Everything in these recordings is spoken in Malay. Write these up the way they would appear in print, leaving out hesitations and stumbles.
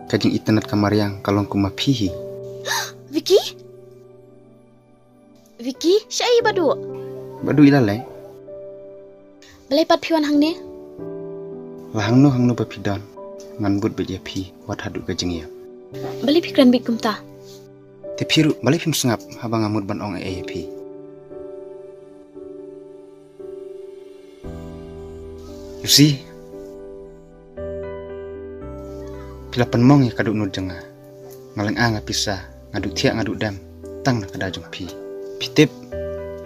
kajing internet kamar yang kalong kumapihi. Vicky? Vicky, syai badu. Badu ilalai. Balai pat piwan hang ne? Lahang no bapidon. Ngan but beja pi wat hadut kajing ya. Balai pikran bit kumta. Te piru balai pim sengap habang amud ban ong pi. You see? Pila penmong ya kaduk nur jengah. Ngaleng anga pisah, ngaduk tiak ngaduk dam, tang na kadajong pi. Pitip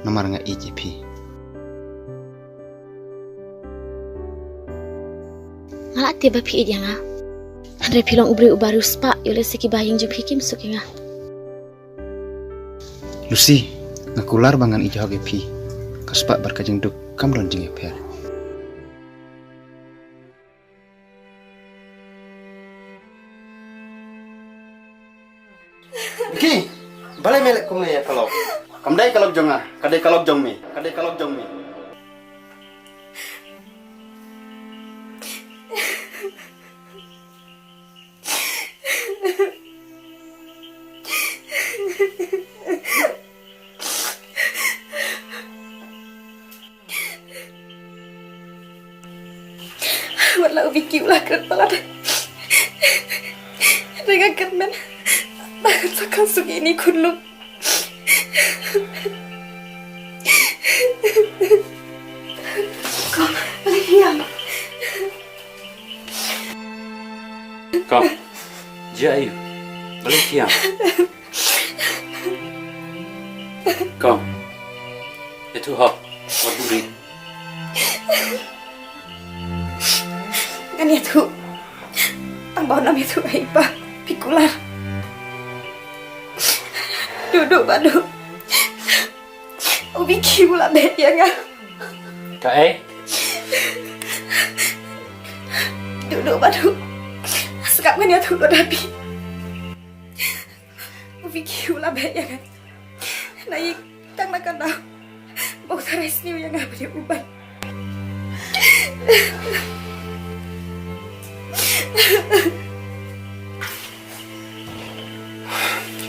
nomor nga pi. Ngalak tiba pi dia nga. Andre pilong ubri ubaru spa yole seki baying jup hikim suki nga. Lucy, ngakular bangan ijah ge pi. Kaspak berkajeng duk kamlon jeng per. Ki, balai melek kum ya kalau. Kamdai kalau jonga, kadai kalau jong mi. Walau Vicky ulah keren pelat. Dengan kemen, takkan sugi ini kunlu. Kau balik diam. Kau, Jayu, balik diam. Kau, itu hak, waduri. Kan itu, tambah nama itu Aiba, pikular. Duduk badu. Vicky ulah deh ya nga. Kak Duduk badu. Sekap kan ya tuh dapi. Vicky ulah deh ya nga. Naik tang nak tahu. Bau teres ni yang ngabri uban.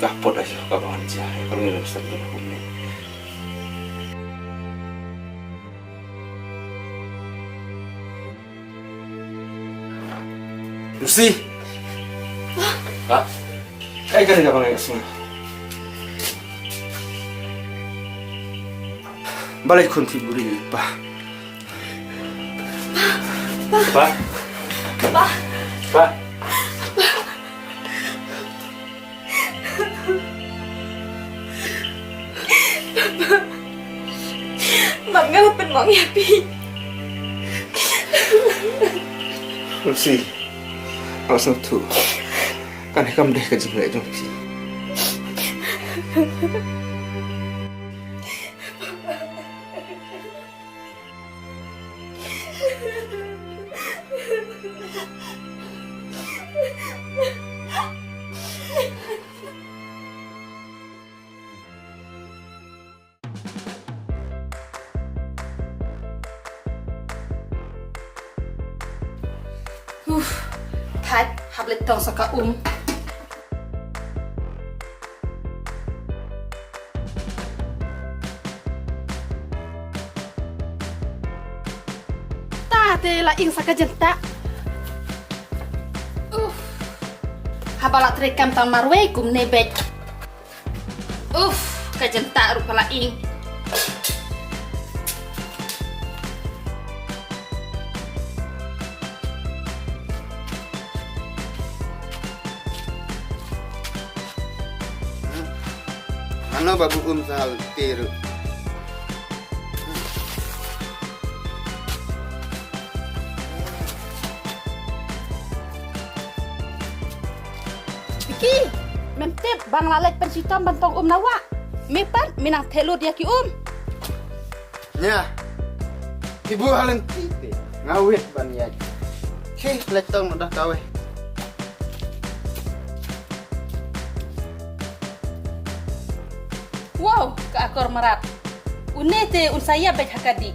Kapot aja kawan aja kalau nggak bisa ngelakuin. Lucy, ah, kayak gak ada apa semua. Balik konfiguri pa. Pa. Mak ngapa penmong ya pi? Lucy, alasan tu kan hekam deh kajing lek jong pi. Thai hablet tong saka te la ing saka jenta. Habala trekam tan marwe kum nebek. Ka jenta rupala ing. Ano babu sahal tiru. Vicky, mentep bang lalek pensitam bantong nawa. Mepan minang telu dia ki Nya. Ibu halen tite. Ngawit ban ya. Ki letong udah kawe. Wow, ke akor merat. Unete unsaya bet hakadi.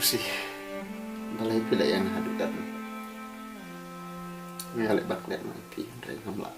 sih balai pila yang hadu kan ngalek bak liat mati dari ngamla